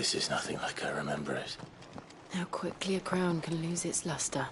This is nothing like I remember it. How quickly a crown can lose its luster.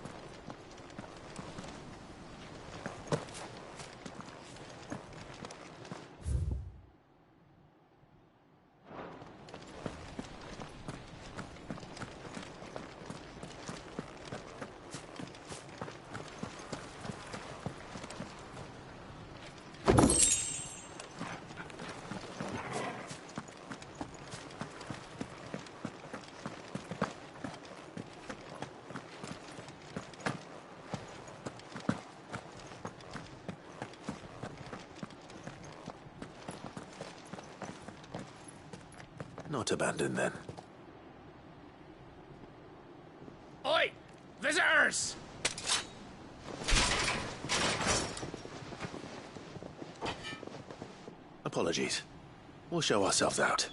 Not abandoned, then. Oi! Visitors! Apologies. We'll show ourselves out.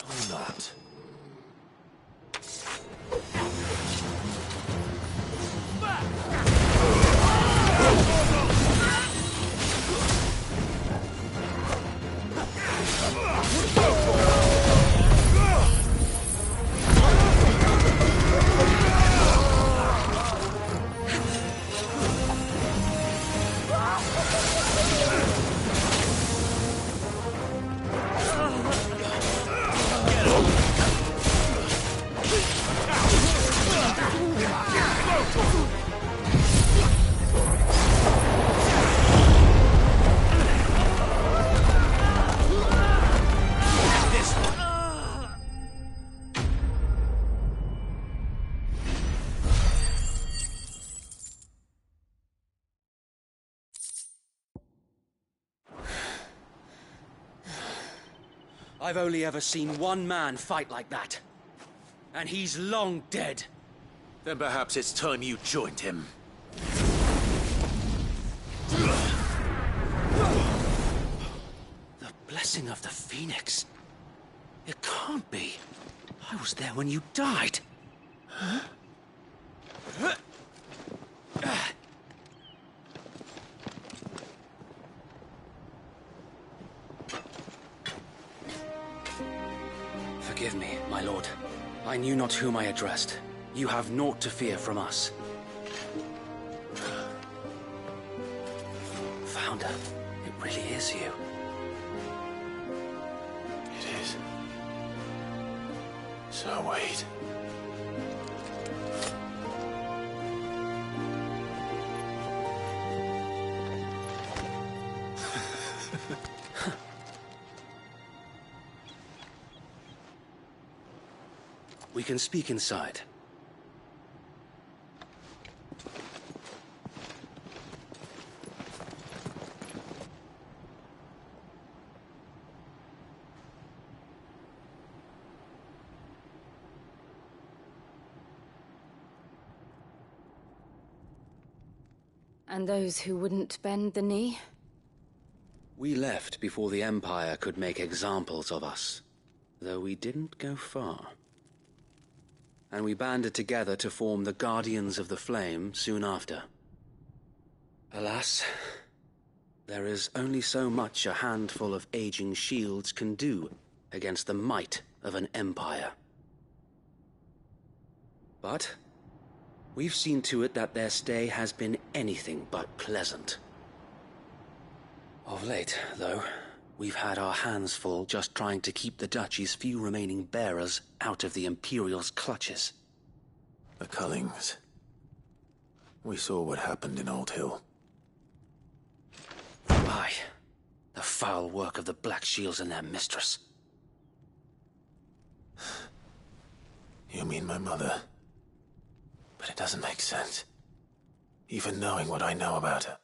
Or not. I've only ever seen one man fight like that. And he's long dead. Then perhaps it's time you joined him. The blessing of the Phoenix. It can't be. I was there when you died. Forgive me, my lord. I knew not whom I addressed. You have naught to fear from us. Founder, it really is you. It is. So wait. We can speak inside. And those who wouldn't bend the knee? We left before the Empire could make examples of us, though we didn't go far. And we banded together to form the Guardians of the Flame soon after. Alas, there is only so much a handful of aging shields can do against the might of an empire. But we've seen to it that their stay has been anything but pleasant. Of late, though, we've had our hands full just trying to keep the Duchy's few remaining bearers out of the Imperial's clutches. The Cullings. We saw what happened in Old Hill. Aye, the foul work of the Black Shields and their mistress. You mean my mother? But it doesn't make sense. Even knowing what I know about her.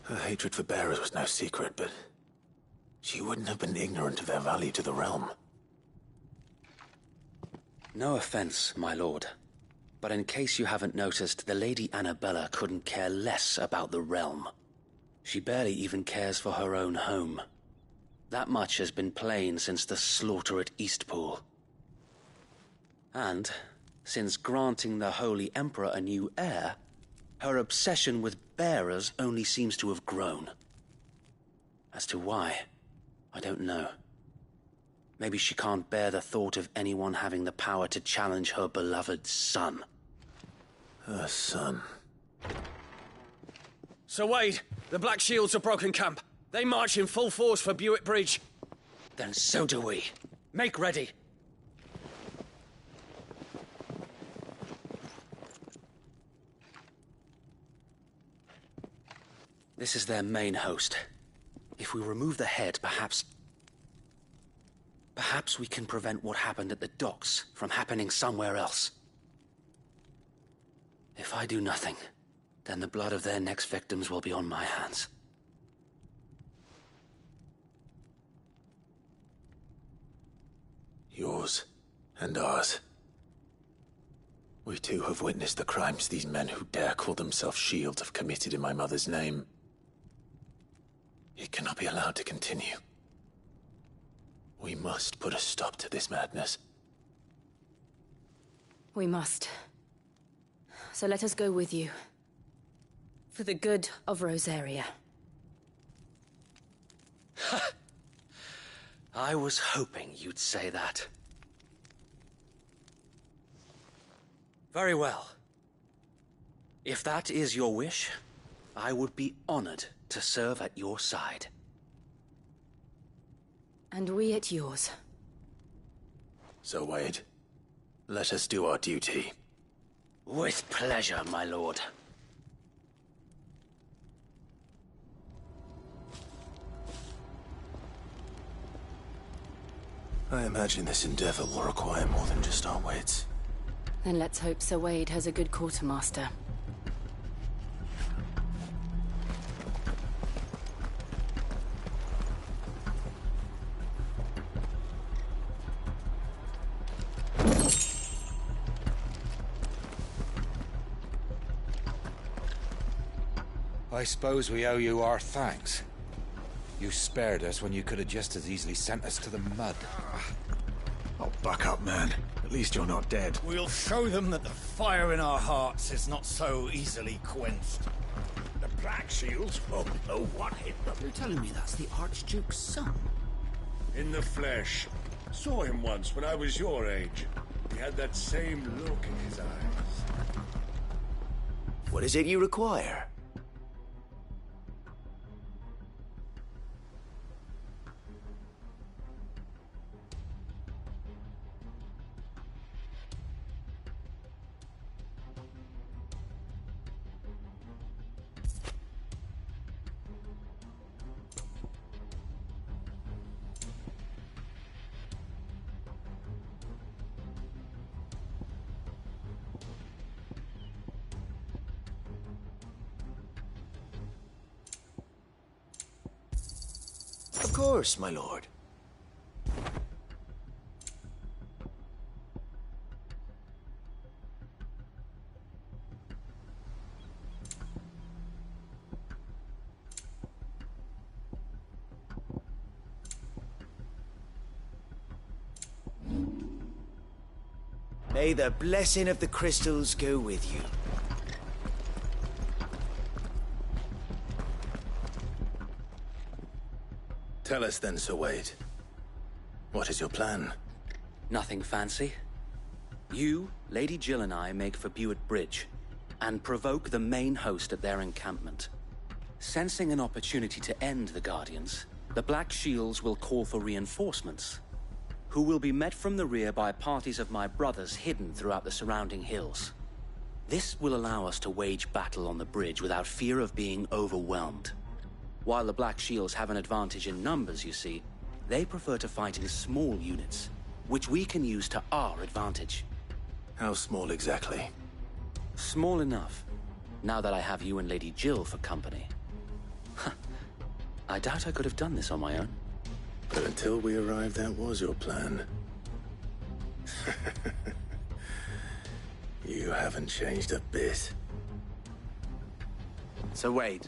Her hatred for bearers was no secret, but she wouldn't have been ignorant of their value to the realm. No offense, my lord, but in case you haven't noticed, the Lady Annabella couldn't care less about the realm. She barely even cares for her own home. That much has been plain since the slaughter at Eastpool. And, since granting the Holy Emperor a new heir, her obsession with bearers only seems to have grown. As to why, I don't know. Maybe she can't bear the thought of anyone having the power to challenge her beloved son. Her son. Sir Wade, the Black Shields have broken camp. They march in full force for Buick Bridge. Then so do we. Make ready. This is their main host. If we remove the head, perhaps we can prevent what happened at the docks from happening somewhere else. If I do nothing, then the blood of their next victims will be on my hands. Yours and ours. We too have witnessed the crimes these men who dare call themselves Shields have committed in my mother's name. It cannot be allowed to continue. We must put a stop to this madness. We must. So let us go with you. For the good of Rosaria. I was hoping you'd say that. Very well. If that is your wish, I would be honored to serve at your side. And we at yours. So, Wade, let us do our duty. With pleasure, my lord. I imagine this endeavor will require more than just our wits. Then let's hope Sir Wade has a good quartermaster. I suppose we owe you our thanks. You spared us when you could have just as easily sent us to the mud. Oh, buck up, man. At least you're not dead. We'll show them that the fire in our hearts is not so easily quenched. The Black Shields won't know what hit them. You're telling me that's the Archduke's son? In the flesh. Saw him once when I was your age. He had that same look in his eyes. What is it you require? Of course, my lord. May the blessing of the crystals go with you. Tell us then, Sir Wade. What is your plan? Nothing fancy. You, Lady Jill and I make for Buick Bridge, and provoke the main host at their encampment. Sensing an opportunity to end the Guardians, the Black Shields will call for reinforcements, who will be met from the rear by parties of my brothers hidden throughout the surrounding hills. This will allow us to wage battle on the bridge without fear of being overwhelmed. While the Black Shields have an advantage in numbers, you see, they prefer to fight in small units, which we can use to our advantage. How small exactly? Small enough, now that I have you and Lady Jill for company. I doubt I could have done this on my own. But until we arrived, that was your plan. You haven't changed a bit. So Wade,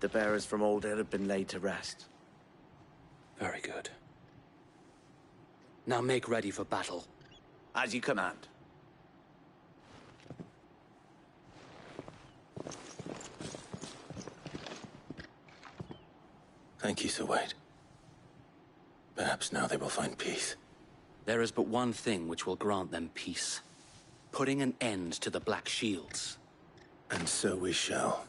the bearers from Alder have been laid to rest. Very good. Now make ready for battle. As you command. Thank you, Sir Wade. Perhaps now they will find peace. There is but one thing which will grant them peace. Putting an end to the Black Shields. And so we shall.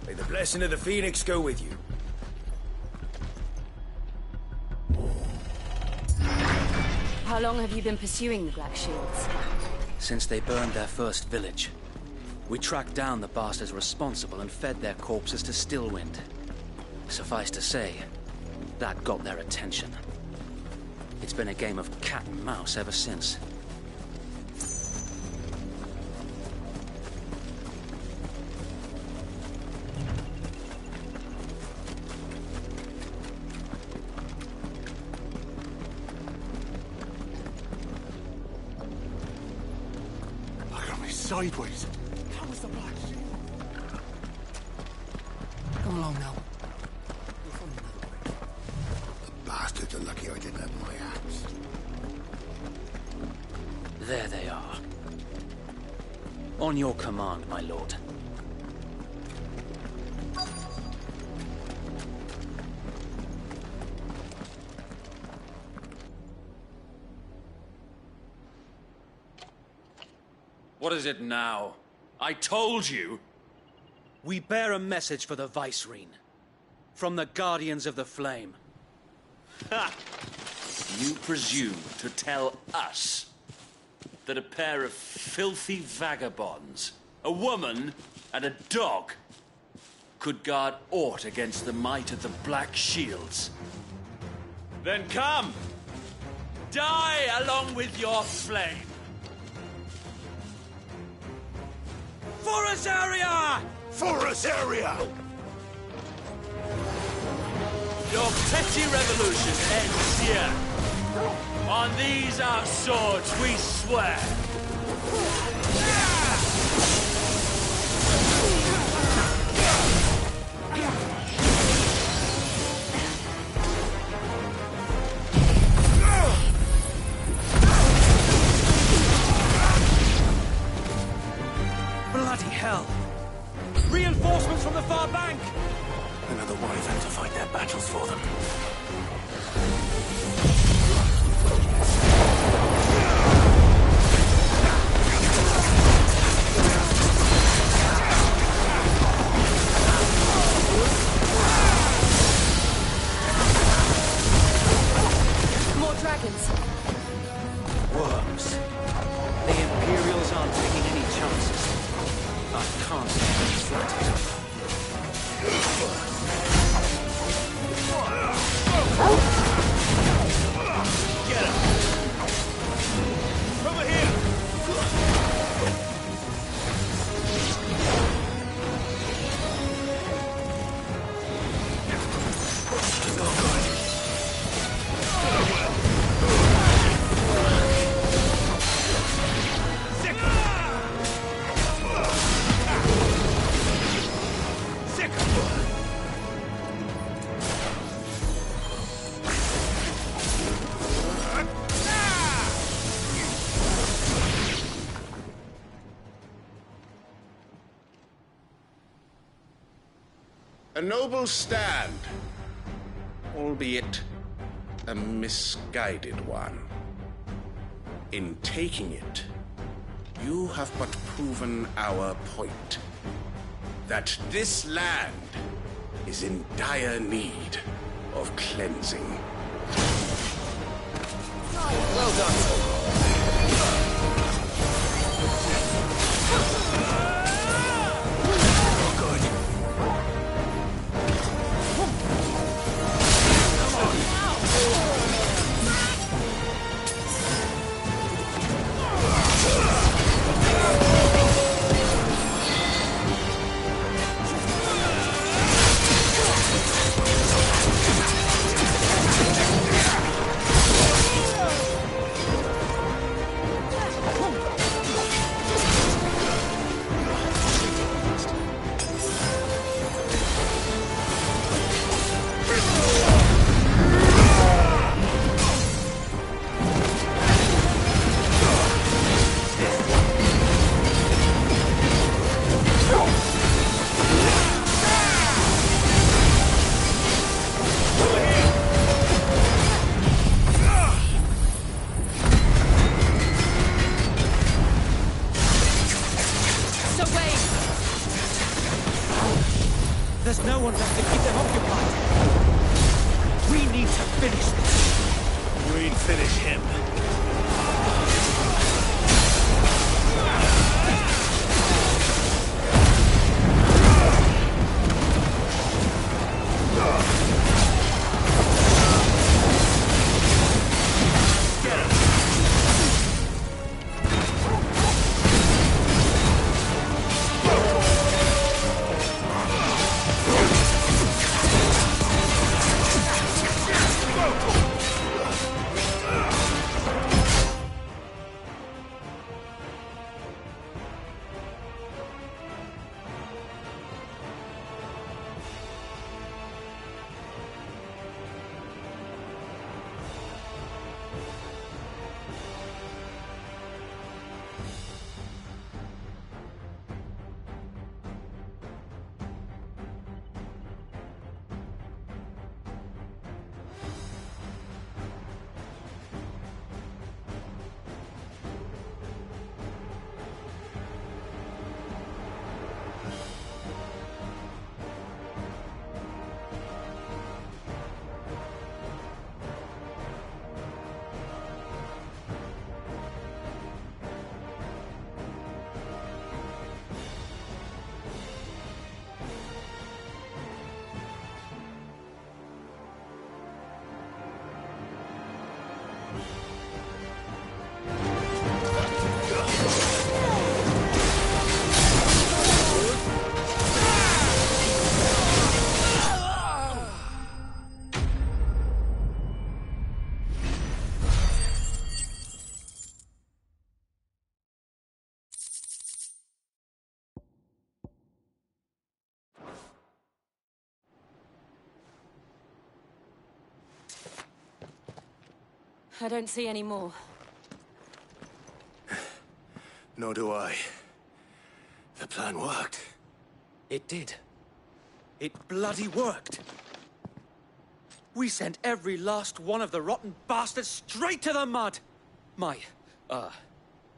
May the blessing of the Phoenix go with you. How long have you been pursuing the Black Shields? Since they burned their first village. We tracked down the bastards responsible and fed their corpses to Stillwind. Suffice to say, that got their attention. It's been a game of cat and mouse ever since. Sideways. How was the Black Shield? Come along now. The bastards are lucky I didn't have my axe. There they are. On your command, my lord. What is it now? I told you! We bear a message for the Vicereine. From the Guardians of the Flame. Ha! You presume to tell us that a pair of filthy vagabonds, a woman and a dog, could guard aught against the might of the Black Shields? Then come! Die along with your flame! For Rosaria! For Rosaria! Your petty revolution ends here. On these our swords we swear. Bloody hell! Reinforcements from the far bank! Another wyvern to fight their battles for them. More dragons. Worms. The Imperials aren't taking any chances. I can't stand flattered. Get him! Over here! A noble stand, albeit a misguided one. In taking it, you have but proven our point. That this land is in dire need of cleansing. Well done. Sir Wayne! There's no one left to keep them occupied. We need to finish this. We'd finish him. I don't see any more. Nor do I. The plan worked. It did. It bloody worked. We sent every last one of the rotten bastards straight to the mud!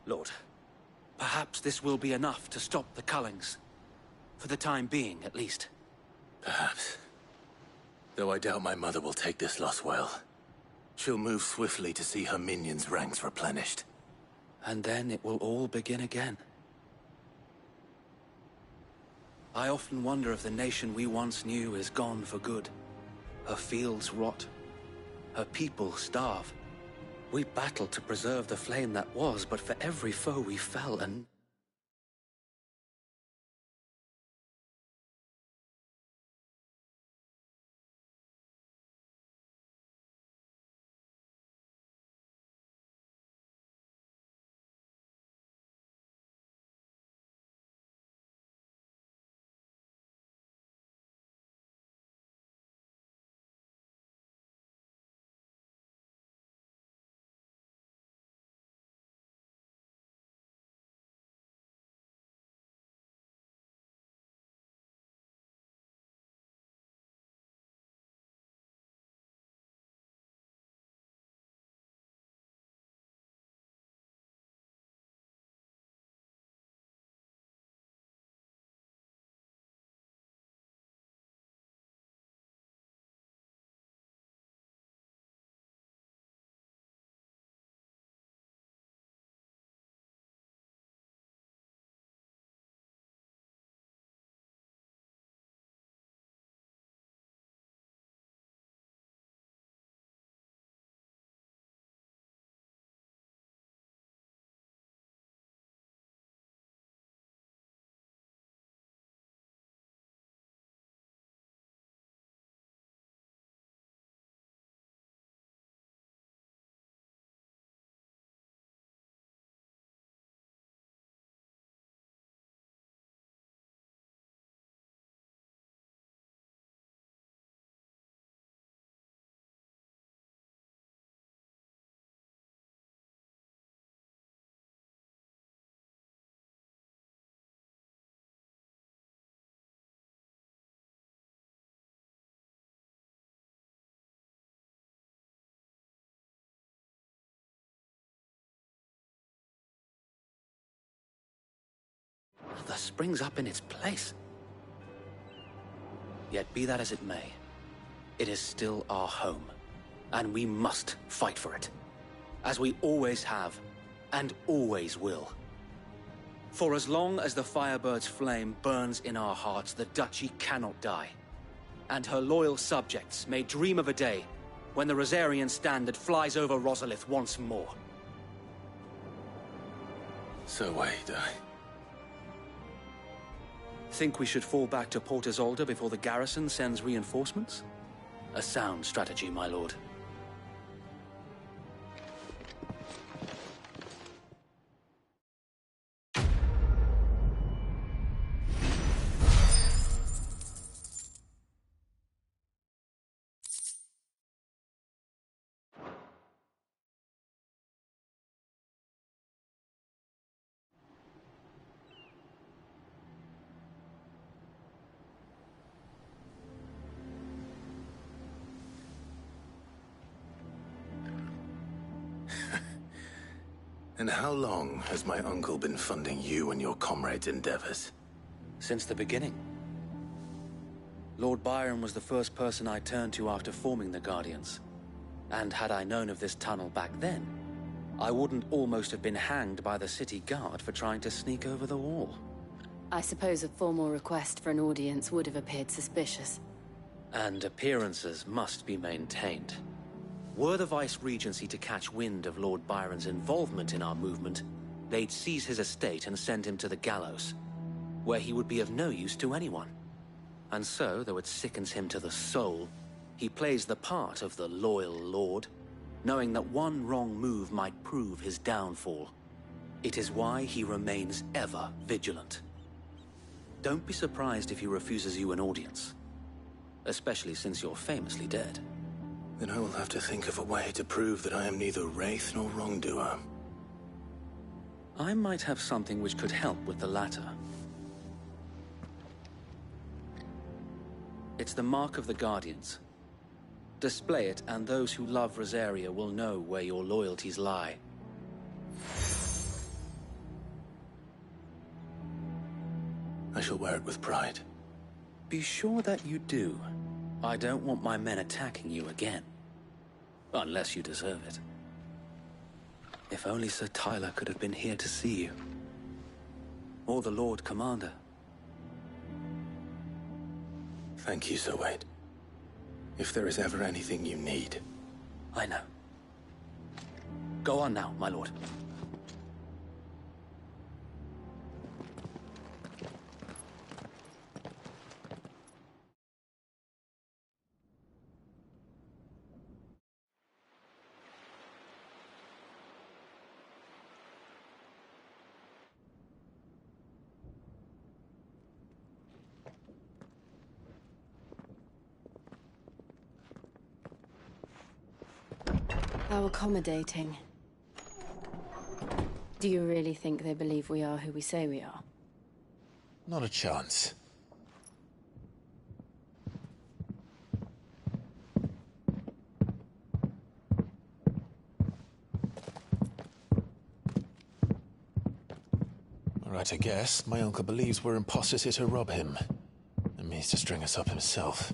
Lord, perhaps this will be enough to stop the Cullings. For the time being, at least. Perhaps. Though I doubt my mother will take this loss well. She'll move swiftly to see her minions' ranks replenished. And then it will all begin again. I often wonder if the nation we once knew is gone for good. Her fields rot. Her people starve. We battled to preserve the flame that was, but for every foe we fell, and other springs up in its place. Yet be that as it may, it is still our home, and we must fight for it, as we always have, and always will. For as long as the Firebird's flame burns in our hearts, the Duchy cannot die, and her loyal subjects may dream of a day when the Rosarian standard flies over Rosalith once more. So wait, Think we should fall back to Port Isolde before the garrison sends reinforcements? A sound strategy, my lord. And how long has my uncle been funding you and your comrades' endeavors? Since the beginning. Lord Byron was the first person I turned to after forming the Guardians. And had I known of this tunnel back then, I wouldn't almost have been hanged by the city guard for trying to sneak over the wall. I suppose a formal request for an audience would have appeared suspicious. And appearances must be maintained. Were the Vice-Regency to catch wind of Lord Byron's involvement in our movement, they'd seize his estate and send him to the gallows, where he would be of no use to anyone. And so, though it sickens him to the soul, he plays the part of the loyal lord, knowing that one wrong move might prove his downfall. It is why he remains ever vigilant. Don't be surprised if he refuses you an audience, especially since you're famously dead. Then I will have to think of a way to prove that I am neither wraith nor wrongdoer. I might have something which could help with the latter. It's the Mark of the Guardians. Display it, and those who love Rosaria will know where your loyalties lie. I shall wear it with pride. Be sure that you do. I don't want my men attacking you again. Unless you deserve it. If only Sir Tyler could have been here to see you. Or the Lord Commander. Thank you, Sir Wade. If there is ever anything you need. I know. Go on now, my lord. How accommodating. Do you really think they believe we are who we say we are? Not a chance. All right, I guess. My uncle believes we're imposters here to rob him. And means to string us up himself.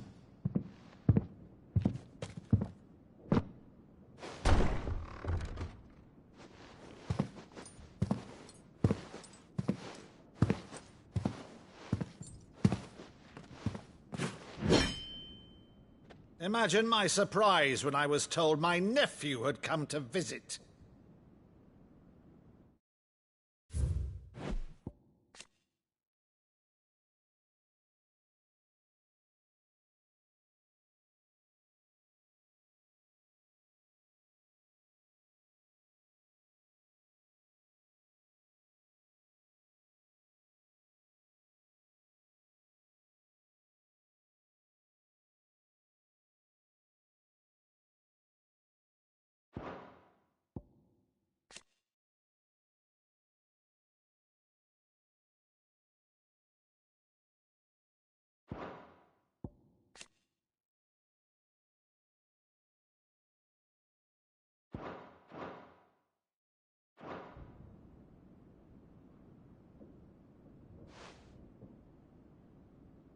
Imagine my surprise when I was told my nephew had come to visit.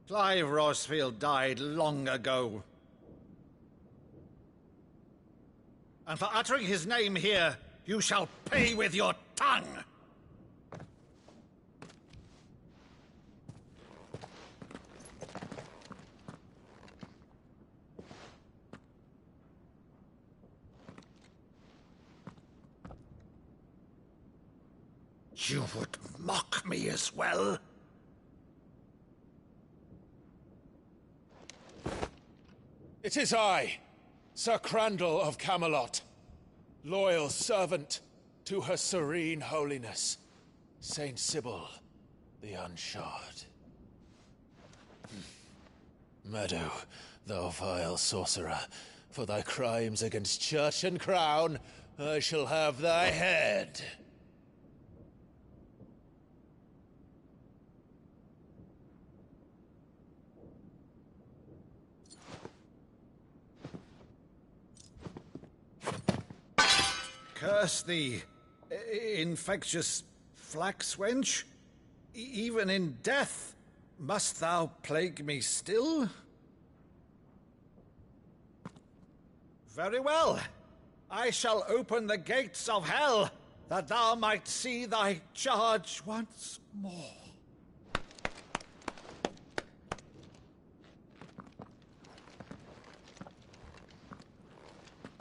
Clive Rosfield died long ago. And for uttering his name here, you shall pay with your tongue! You would mock me as well? It is I, Sir Crandall of Camelot, loyal servant to Her Serene Holiness, Saint Sybil the Unshod. Meadow, thou vile sorcerer, for thy crimes against church and crown, I shall have thy head. Curse thee, infectious flax wench. Even in death, must thou plague me still? Very well. I shall open the gates of hell, that thou might see thy charge once more.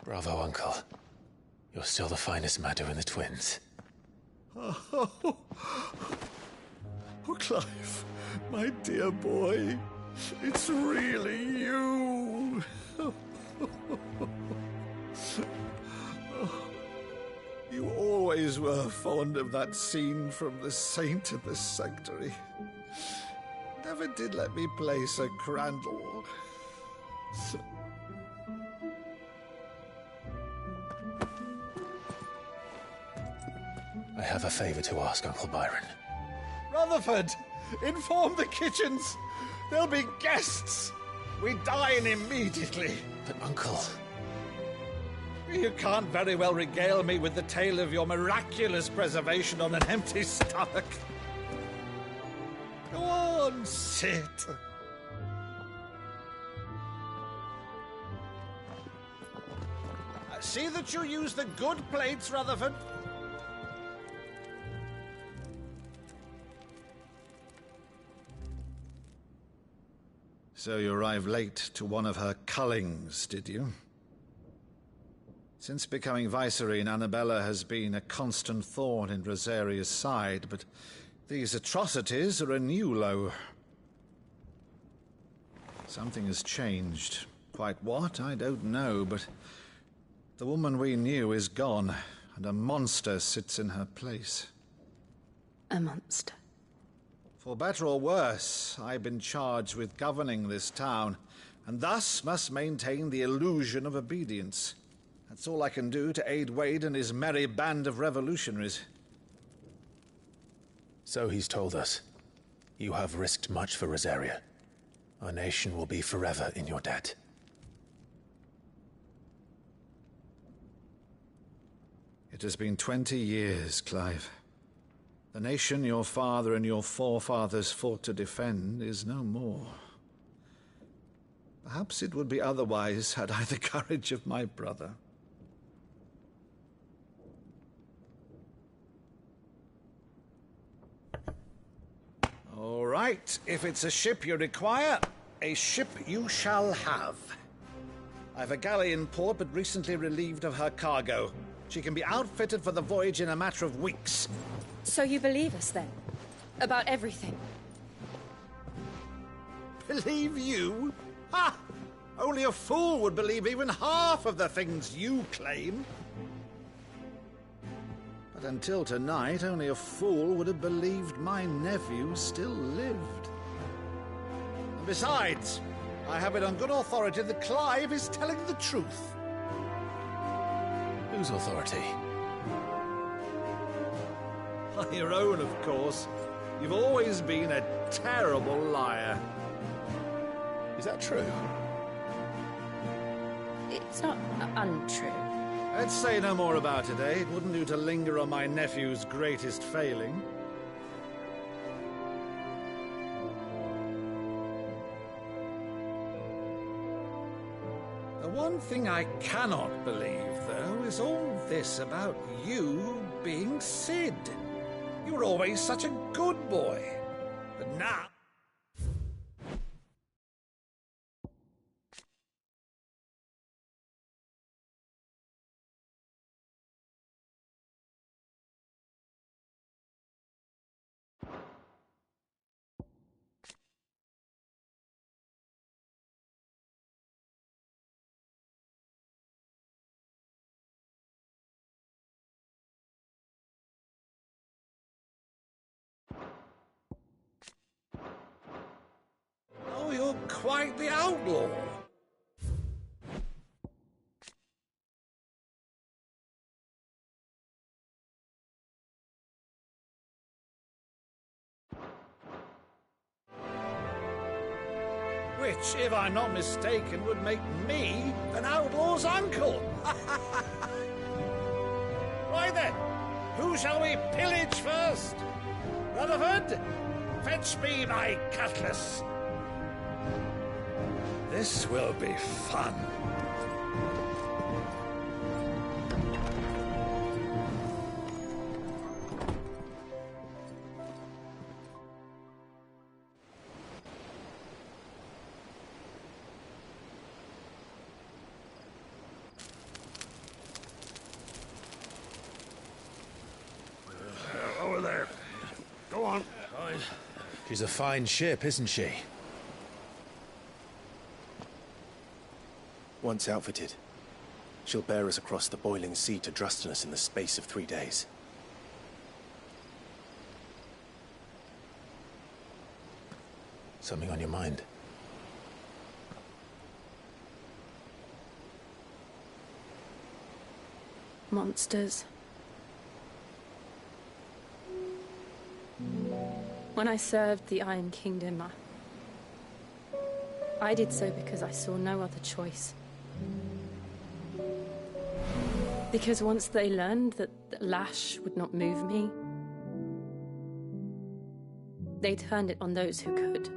Bravo, Uncle. You're still the finest Maddu in the twins. Oh, Clive, my dear boy, it's really you. You always were fond of that scene from The Saint of the Sanctuary. Never did let me play Sir Crandall. I have a favor to ask, Uncle Byron. Rutherford, inform the kitchens. There'll be guests. We dine immediately. But, Uncle... You can't very well regale me with the tale of your miraculous preservation on an empty stomach. Go on, sit. See that you use the good plates, Rutherford. So you arrived late to one of her cullings, did you? Since becoming Vicereine, Annabella has been a constant thorn in Rosaria's side, but these atrocities are a new low. Something has changed. Quite what, I don't know, but the woman we knew is gone, and a monster sits in her place. A monster? For better or worse, I've been charged with governing this town, and thus must maintain the illusion of obedience. That's all I can do to aid Wade and his merry band of revolutionaries. So he's told us. You have risked much for Rosaria. Our nation will be forever in your debt. It has been 20 years, Clive. The nation your father and your forefathers fought to defend is no more. Perhaps it would be otherwise had I the courage of my brother. All right, if it's a ship you require, a ship you shall have. I've a galley in port, but recently relieved of her cargo. She can be outfitted for the voyage in a matter of weeks. So you believe us, then? About everything? Believe you? Ha! Only a fool would believe even half of the things you claim. But until tonight, only a fool would have believed my nephew still lived. And besides, I have it on good authority that Clive is telling the truth. Whose authority? Your own, of course. You've always been a terrible liar. Is that true? It's not untrue. Let's say no more about it, eh? It wouldn't do to linger on my nephew's greatest failing. The one thing I cannot believe, though, is all this about you being Cid. You were always such a good boy. But now... Oh, you're quite the outlaw. Which, if I'm not mistaken, would make me an outlaw's uncle. Right then, who shall we pillage first? Rutherford, fetch me my cutlass. This will be fun. Over there. Go on. She's a fine ship, isn't she? Once outfitted, she'll bear us across the boiling sea to Drustinus in the space of 3 days. Something on your mind? Monsters. When I served the Iron Kingdom, I did so because I saw no other choice. Because once they learned that Lash would not move me, they turned it on those who could.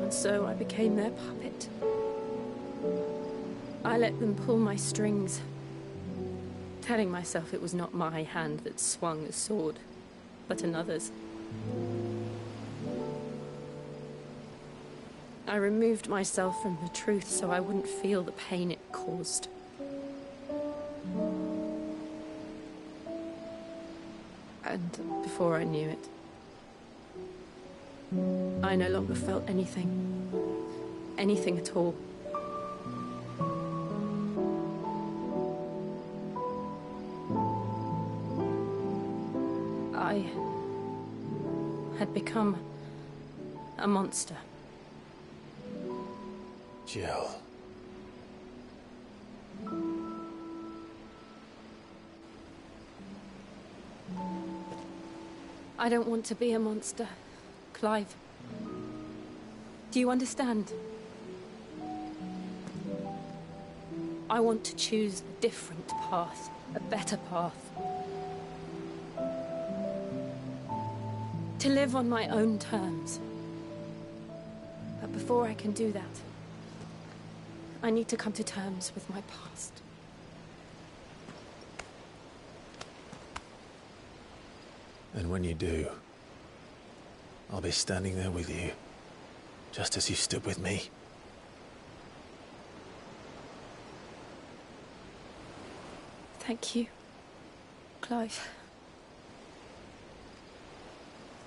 And so I became their puppet. I let them pull my strings, telling myself it was not my hand that swung a sword, but another's. I removed myself from the truth so I wouldn't feel the pain it caused. And before I knew it, I no longer felt anything. Anything at all. I had become a monster. Jill. I don't want to be a monster, Clive. Do you understand? I want to choose a different path, a better path. To live on my own terms. But before I can do that, I need to come to terms with my past. And when you do, I'll be standing there with you, just as you stood with me. Thank you, Clive.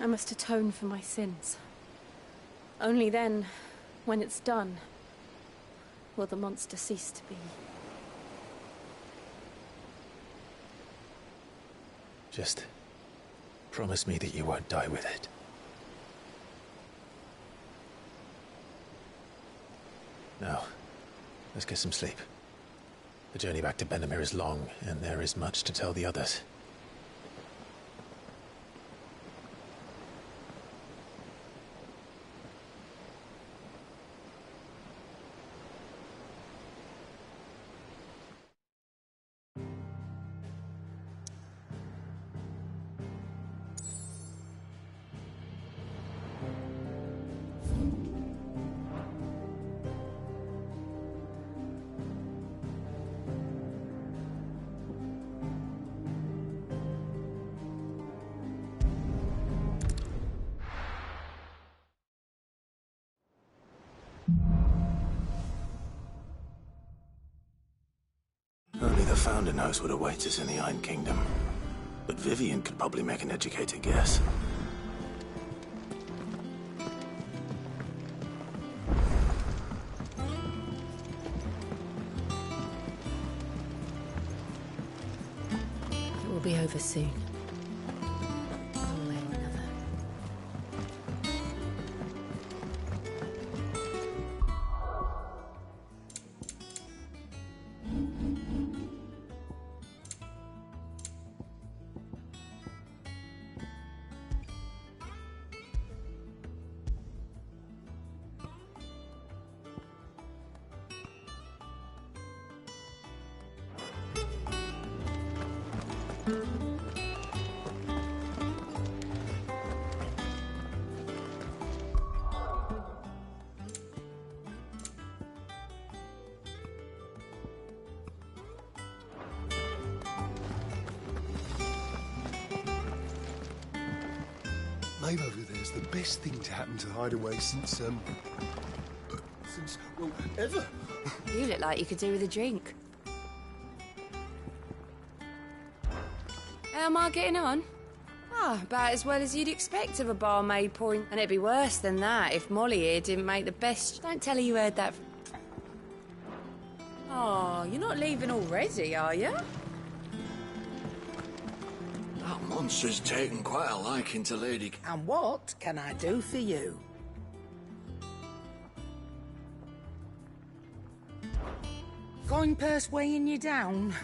I must atone for my sins. Only then, when it's done, will the monster cease to be. Just promise me that you won't die with it. Now, let's get some sleep. The journey back to Benamir is long, and there is much to tell the others. the Founder knows what awaits us in the Iron Kingdom, but Vivian could probably make an educated guess. It will be over soon. One way or another. Maeve over there's the best thing to happen to Hideaway since, well, ever. You look like you could do with a drink. How am I getting on? About as well as you'd expect of a barmaid point. And it'd be worse than that if Molly here didn't make the best... Don't tell her you heard that... Oh, you're not leaving already, are you? That monster's taken quite a liking to Lady... And what can I do for you? Coin purse weighing you down?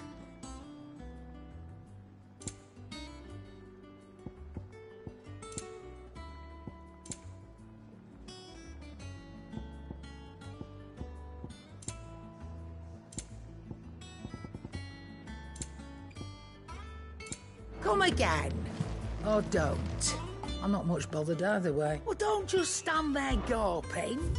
Come again. Or don't. I'm not much bothered either way. Well, don't just stand there gawping.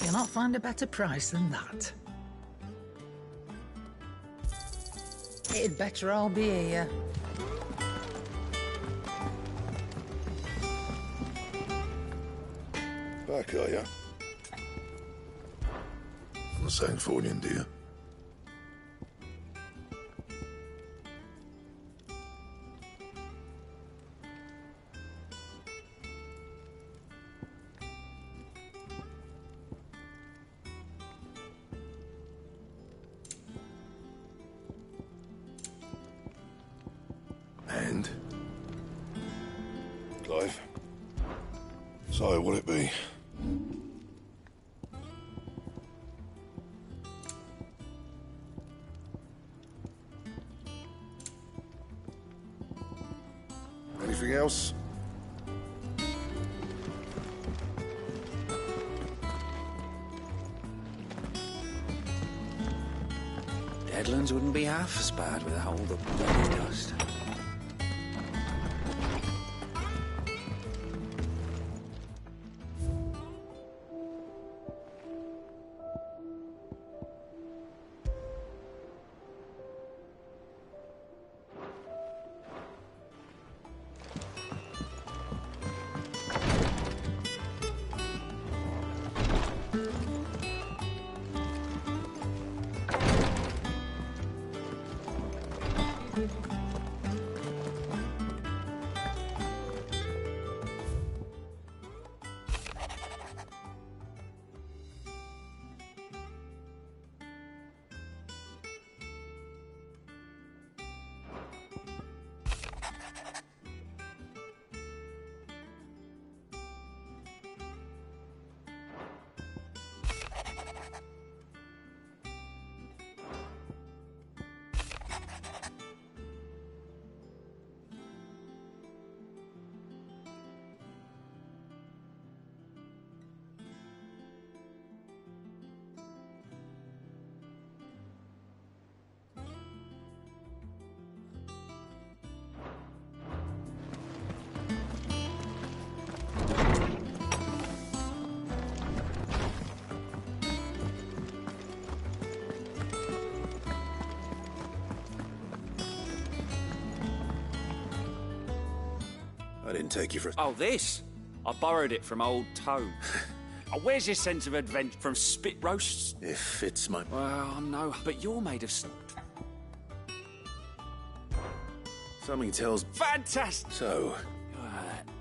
You'll not find a better price than that. It'd better all be here. Back, are ya? From Sancthornian, dear. And? Clive? So, what'll it be? Anything else? Deadlands wouldn't be half as bad without all the bloody dust. I didn't take you for... Oh, this? I borrowed it from old Tone. Where's your sense of adventure from spit roasts? If it's my... Well, no, but you're made of... Something tells... Fantastic! So...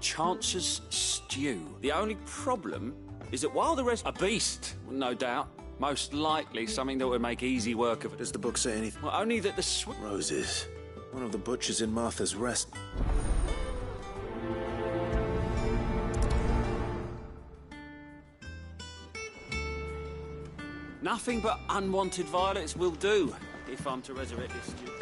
Chance's stew. The only problem is that while the rest... A beast, no doubt. Most likely something that would make easy work of it. Does the book say anything? Well, only that the Roses. One of the butchers in Martha's Rest. Nothing but unwanted violets will do, if I'm to resurrect this stew.